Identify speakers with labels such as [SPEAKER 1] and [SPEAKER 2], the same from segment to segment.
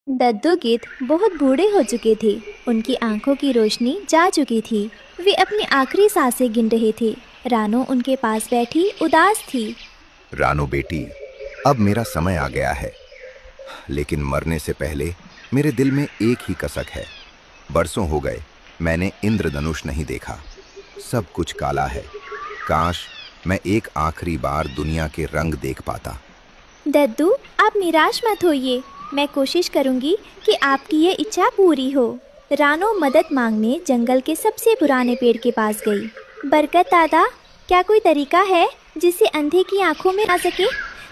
[SPEAKER 1] दद्दू गिद्ध बहुत बूढ़े हो चुके थे। उनकी आंखों की रोशनी जा चुकी थी। वे अपनी आखिरी सांसें गिन रहे थे। रानो उनके पास बैठी उदास थी।
[SPEAKER 2] रानो बेटी, अब मेरा समय आ गया है, लेकिन मरने से पहले मेरे दिल में एक ही कसक है। बरसों हो गए मैंने इंद्रधनुष नहीं देखा। सब कुछ काला है। काश मैं एक आखिरी बार दुनिया के रंग देख पाता।
[SPEAKER 1] दद्दू, आप निराश मत होइए। मैं कोशिश करूंगी कि आपकी ये इच्छा पूरी हो। रानो मदद मांगने जंगल के सबसे पुराने पेड़ के पास गई। बरकत दादा, क्या कोई तरीका है जिससे अंधे की आंखों में आ सके,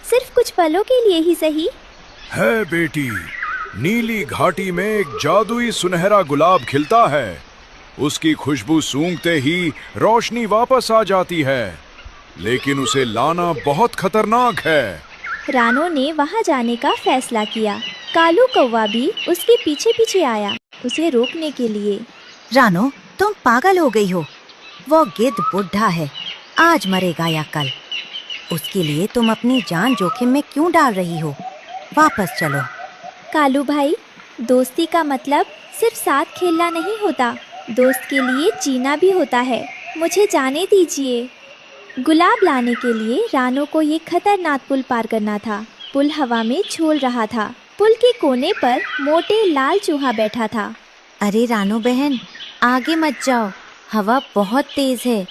[SPEAKER 1] सिर्फ कुछ पलों के लिए ही सही?
[SPEAKER 3] है बेटी, नीली घाटी में एक जादुई सुनहरा गुलाब खिलता है। उसकी खुशबू सूंघते ही रोशनी वापस आ जाती है, लेकिन उसे लाना बहुत खतरनाक है।
[SPEAKER 1] रानो ने वहां जाने का फैसला किया। कालू कौवा भी उसके पीछे पीछे आया, उसे रोकने के लिए।
[SPEAKER 4] रानो, तुम पागल हो गई हो। वो गिद्ध बुढ़ा है, आज मरेगा या कल। उसके लिए तुम अपनी जान जोखिम में क्यों डाल रही हो? वापस चलो।
[SPEAKER 1] कालू भाई, दोस्ती का मतलब सिर्फ साथ खेलना नहीं होता, दोस्त के लिए जीना भी होता है। मुझे जाने दीजिए। गुलाब लाने के लिए रानो को ये खतरनाक पुल पार करना था। पुल हवा में झूल रहा था। पुल के कोने पर मोटे लाल चूहा बैठा था।
[SPEAKER 4] अरे रानो बहन, आगे मत जाओ, हवा बहुत तेज है।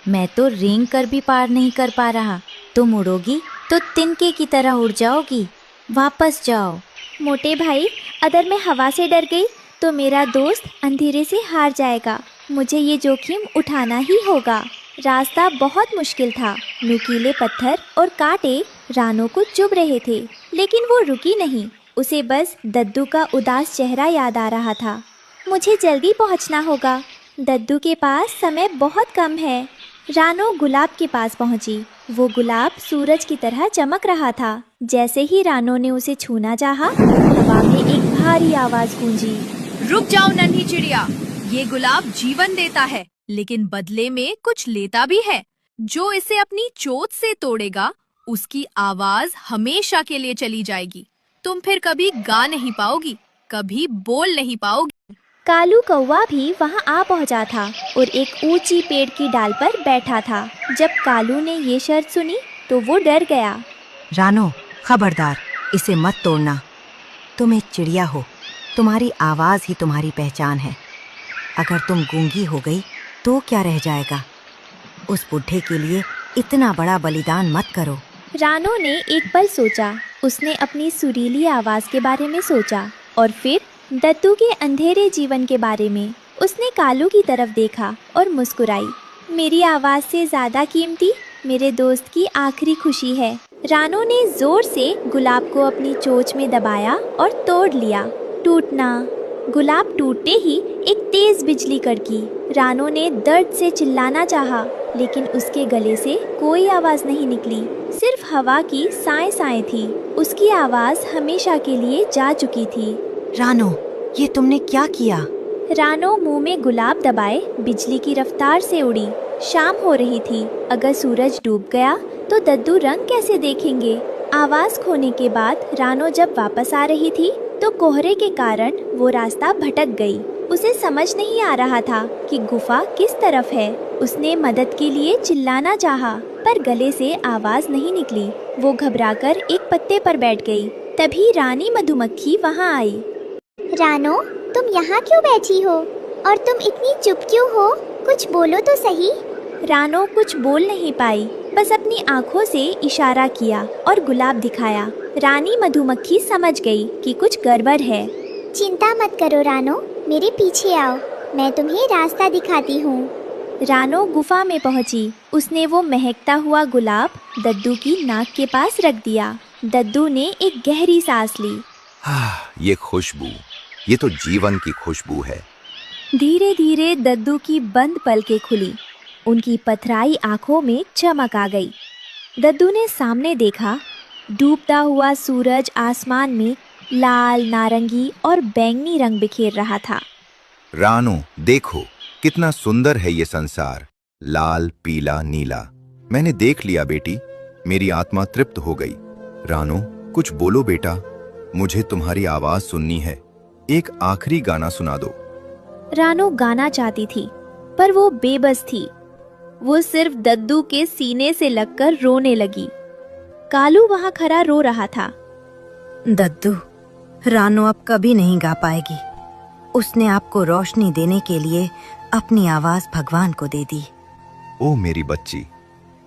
[SPEAKER 4] मैं तो रेंग कर भी पार नहीं कर पा रहा। तुम उड़ोगी तो तिनके की तरह उड़ जाओगी। वापस जाओ।
[SPEAKER 1] मोटे भाई, अगर मैं हवा से डर गई तो मेरा दोस्त अंधेरे से हार जाएगा। मुझे ये जोखिम उठाना ही होगा। रास्ता बहुत मुश्किल था। नुकीले पत्थर और कांटे रानो को चुभ रहे थे, लेकिन वो रुकी नहीं। उसे बस दद्दू का उदास चेहरा याद आ रहा था। मुझे जल्दी पहुंचना होगा। दद्दू के पास समय बहुत कम है। रानो गुलाब के पास पहुंची। वो गुलाब सूरज की तरह चमक रहा था। जैसे ही रानो ने उसे छूना चाहा, हवा में एक भारी आवाज गूंजी।
[SPEAKER 5] रुक जाओ नन्ही चिड़िया, ये गुलाब जीवन देता है, लेकिन बदले में कुछ लेता भी है। जो इसे अपनी चोट से तोड़ेगा, उसकी आवाज हमेशा के लिए चली जाएगी। तुम फिर कभी गा नहीं पाओगी, कभी बोल नहीं पाओगी।
[SPEAKER 1] कालू कौवा भी वहां आ पहुंचा था और एक ऊंची पेड़ की डाल पर बैठा था। जब कालू ने ये शर्त सुनी तो वो डर गया।
[SPEAKER 4] रानो, खबरदार, इसे मत तोड़ना। तुम एक चिड़िया हो, तुम्हारी आवाज ही तुम्हारी पहचान है। अगर तुम गूंगी हो गई तो क्या रह जाएगा? उस बुढ़े के लिए इतना बड़ा बलिदान मत करो।
[SPEAKER 1] रानो ने एक पल सोचा। उसने अपनी सुरीली आवाज के बारे में सोचा और फिर दद्दू के अंधेरे जीवन के बारे में। उसने कालू की तरफ देखा और मुस्कुराई। मेरी आवाज से ज्यादा कीमती मेरे दोस्त की आखिरी खुशी है। रानो ने जोर से गुलाब को अपनी चोंच में दबाया और तोड़ लिया। टूटना। गुलाब टूटते ही एक तेज बिजली कड़की। रानो ने दर्द से चिल्लाना चाहा, लेकिन उसके गले से कोई आवाज नहीं निकली। सिर्फ हवा की साएं साएं थी। उसकी आवाज हमेशा के लिए जा चुकी थी।
[SPEAKER 4] रानो, ये तुमने क्या किया?
[SPEAKER 1] रानो मुंह में गुलाब दबाए बिजली की रफ्तार से उड़ी। शाम हो रही थी। अगर सूरज डूब गया तो दद्दू रंग कैसे देखेंगे? आवाज खोने के बाद रानो जब वापस आ रही थी तो कोहरे के कारण वो रास्ता भटक गई। उसे समझ नहीं आ रहा था कि गुफा किस तरफ है। उसने मदद के लिए चिल्लाना चाहा, पर गले से आवाज नहीं निकली। वो घबराकर एक पत्ते पर बैठ गई। तभी रानी मधुमक्खी वहाँ आई।
[SPEAKER 6] रानो, तुम यहाँ क्यों बैठी हो? और तुम इतनी चुप क्यों हो? कुछ बोलो तो सही।
[SPEAKER 1] रानो कुछ बोल नहीं पाई, बस अपनी आँखों से इशारा किया और गुलाब दिखाया। रानी मधुमक्खी समझ गई कि कुछ गड़बड़ है।
[SPEAKER 6] चिंता मत करो रानो, मेरे पीछे आओ, मैं तुम्हें रास्ता दिखाती हूँ।
[SPEAKER 1] रानो गुफा में पहुंची। उसने वो महकता हुआ गुलाब दद्दू की नाक के पास रख दिया। दद्दू ने एक गहरी सांस ली।
[SPEAKER 2] ये खुशबू, ये तो जीवन की खुशबू है।
[SPEAKER 1] धीरे धीरे दद्दू की बंद पलकें खुली। उनकी पथराई आंखों में चमक आ गई। दद्दू ने सामने देखा। डूबता हुआ सूरज आसमान में लाल, नारंगी और बैंगनी रंग बिखेर रहा था।
[SPEAKER 2] रानो, देखो कितना सुंदर है ये संसार। लाल, पीला, नीला। मैंने देख लिया बेटी, मेरी आत्मा तृप्त हो गई। रानो, कुछ बोलो बेटा। मुझे तुम्हारी आवाज सुननी है। एक आखिरी गाना सुना दो।
[SPEAKER 1] रानो गाना चाहती थी, पर वो बेबस थी। वो सिर्फ दद्दू के सीने से लगकर रोने लगी। कालू वहां खड़ा रो रहा था।
[SPEAKER 4] दद्दू, रानो अब कभी नहीं गा पाएगी। उसने आपको रोशनी देने के लिए अपनी आवाज भगवान को दे दी।
[SPEAKER 2] ओ मेरी बच्ची,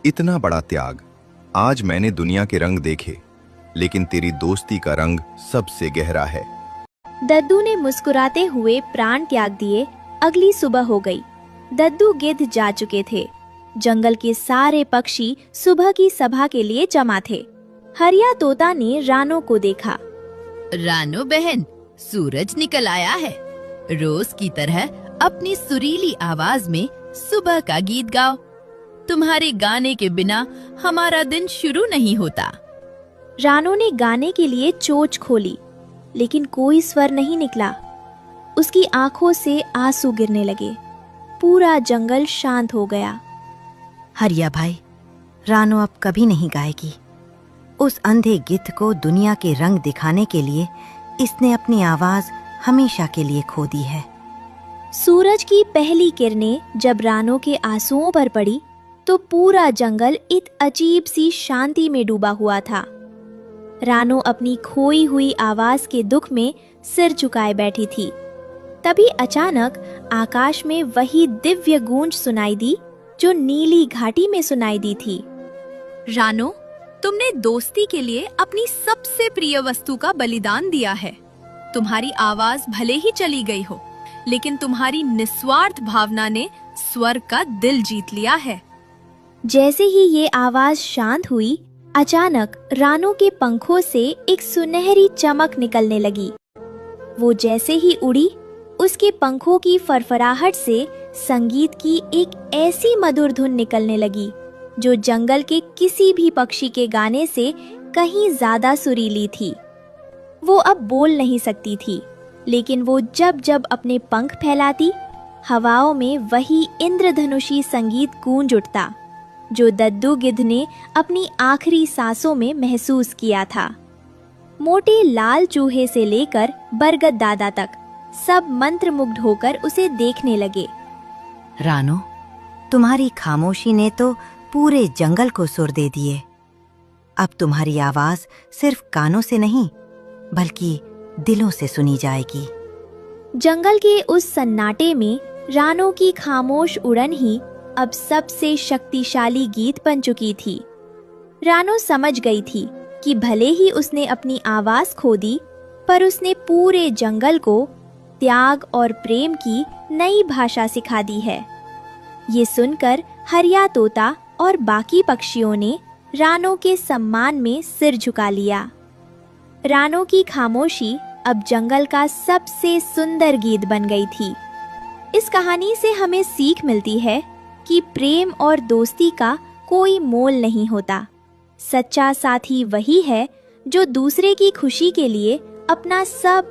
[SPEAKER 2] इतना बड़ा त्याग। आज मैंने दुनिया के रंग देखे, लेकिन तेरी दोस्ती का रंग सबसे गहरा है।
[SPEAKER 1] दद्दू ने मुस्कुराते हुए प्राण त्याग दिए। अगली सुबह हो गई। दद्दू गिद्ध जा चुके थे। जंगल के सारे पक्षी सुबह की सभा के लिए जमा थे। हरिया तोता ने रानो को देखा।
[SPEAKER 5] रानो बहन, सूरज निकल आया है। रोज की तरह अपनी सुरीली आवाज में सुबह का गीत गाओ। तुम्हारे गाने के बिना हमारा दिन शुरू नहीं होता।
[SPEAKER 1] रानो ने गाने के लिए चोंच खोली, लेकिन कोई स्वर नहीं निकला। उसकी आंखों से आंसू गिरने लगे। पूरा जंगल शांत हो गया।
[SPEAKER 4] हरिया भाई, रानो अब कभी नहीं गाएगी। उस अंधे गिद्ध को दुनिया के रंग दिखाने के लिए इसने अपनी आवाज हमेशा के लिए खो दी है।
[SPEAKER 1] सूरज की पहली किरणें जब रानो के आंसुओं पर पड़ी, तो पूरा जंगल एक अजीब सी शांति में डूबा हुआ था। रानो अपनी खोई हुई आवाज के दुख में सिर झुकाए बैठी थी। तभी अचानक आकाश में वही दिव्य गूंज सुनाई दी जो नीली घाटी में सुनाई दी थी।
[SPEAKER 5] रानो, तुमने दोस्ती के लिए अपनी सबसे प्रिय वस्तु का बलिदान दिया है। तुम्हारी आवाज भले ही चली गई हो, लेकिन तुम्हारी निस्वार्थ भावना ने स्वर्ग का दिल जीत लिया है।
[SPEAKER 1] जैसे ही ये आवाज शांत हुई, अचानक रानो के पंखों से एक सुनहरी चमक निकलने लगी। वो जैसे ही उड़ी, उसके पंखों की फरफराहट से संगीत की एक ऐसी मधुर धुन निकलने लगी जो जंगल के किसी भी पक्षी के गाने से कहीं ज्यादा सुरीली थी। वो अब बोल नहीं सकती थी, लेकिन वो जब जब अपने पंख फैलाती, हवाओं में वही इंद्रधनुषी संगीत गूंज उठता जो दद्दू गिद्ध ने अपनी आखिरी सांसों में महसूस किया था। मोटे लाल चूहे से लेकर बरगद दादा तक सब मंत्रमुग्ध होकर उसे देखने लगे।
[SPEAKER 4] रानो, तुम्हारी खामोशी ने तो पूरे जंगल को सुर दे दिए। अब तुम्हारी आवाज सिर्फ कानों से नहीं, बल्कि दिलों से सुनी जाएगी।
[SPEAKER 1] जंगल के उस सन्नाटे में रानो की खामोश उड़न ही अब सबसे शक्तिशाली गीत बन चुकी थी। रानो समझ गई थी कि भले ही उसने अपनी आवाज खो दी, पर उसने पूरे जंगल को त्याग और प्रेम की नई भाषा सिखा दी है। ये सुनकर हरिया तोता और बाकी पक्षियों ने रानो के सम्मान में सिर झुका लिया। रानो की खामोशी अब जंगल का सबसे सुंदर गीत बन गई थी। इस कहानी से हमें सीख मिलती है कि प्रेम और दोस्ती का कोई मोल नहीं होता। सच्चा साथी वही है जो दूसरे की खुशी के लिए अपना सब